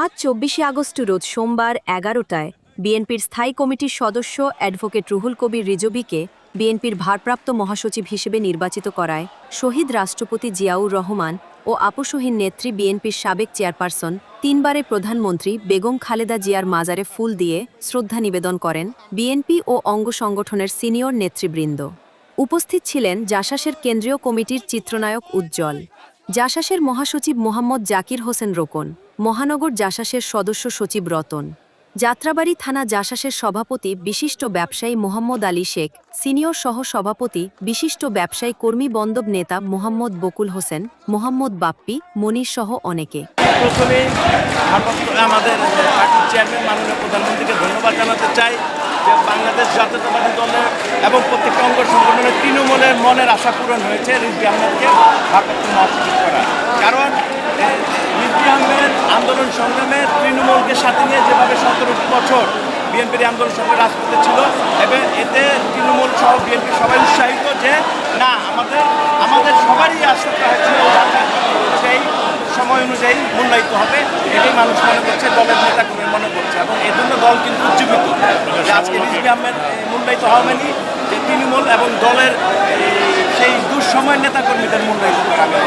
আজ ২৪শে আগস্ট রোজ সোমবার ১১টায় বিএনপির স্থায়ী কমিটির সদস্য অ্যাডভোকেট রুহুল কবির রিজভীকে বিএনপির ভারপ্রাপ্ত মহাসচিব হিসেবে নির্বাচিত করায় শহীদ রাষ্ট্রপতি জিয়াউর রহমান ও আপসহীন নেত্রী বিএনপির সাবেক চেয়ারপারসন তিনবারের প্রধানমন্ত্রী বেগম খালেদা জিয়ার মাজারে ফুল দিয়ে শ্রদ্ধা নিবেদন করেন বিএনপি ও অঙ্গ সংগঠনের সিনিয়র নেতৃবৃন্দ। উপস্থিত ছিলেন জাসাসের কেন্দ্রীয় কমিটির চিত্রনায়ক উজ্জ্বল, জাসাসের মহাসচিব মোহাম্মদ জাকির হোসেন রোকন, মহানগর জাসাসের সদস্য সচিব রতন, যাত্রাবাড়ি থানা জাসাসের সভাপতি বিশিষ্ট ব্যবসায়ী মোহাম্মদ আলী শেখ, সিনিয়র সহ সভাপতি বিশিষ্ট ব্যবসায়ী কর্মী বন্দব নেতা মোহাম্মদ বকুল হোসেন, মোহাম্মদ বাপ্পি, মনির সহ অনেকে। প্রথমেই আমাদের পার্টির চেয়ারম্যান মাননীয় প্রধানমন্ত্রীকে ধন্যবাদ জানাতে চাই যে বাংলাদেশ জাতীয়তাবাদী দলের এবং প্রত্যেকটা অঙ্গ সংগঠনের তৃণমূলের মনের আশা পূরণ হয়েছে রিজভী আহমেদকে ভারপ্রাপ্ত মহাসচিব করা। কারণ রিজভী আহমেদ আন্দোলন সংগ্রামে তৃণমূলকে সাথে নিয়ে যেভাবে ১৭ বছর বিএনপির আন্দোলন সংগ্রামে রাজপথে ছিল এবং এতে তৃণমূল সহ বিএনপি সবাই উৎসাহিত যে না আমাদের সবারই আশাটা হয়েছিল সেই সময় অনুযায়ী মূল্যায়িত হবে, এটাই মানুষ মনে করছে, দলের নেতাকর্মী মনে করছে এবং এই জন্য দল কিন্তু উজ্জীবিত যে আজকে রিজভী আহমেদ মূল্যায়িত হবেনি, যে তৃণমূল এবং দলের সেই দুঃসময়ের নেতাকর্মীদের মূল্যায়িত করা হবে।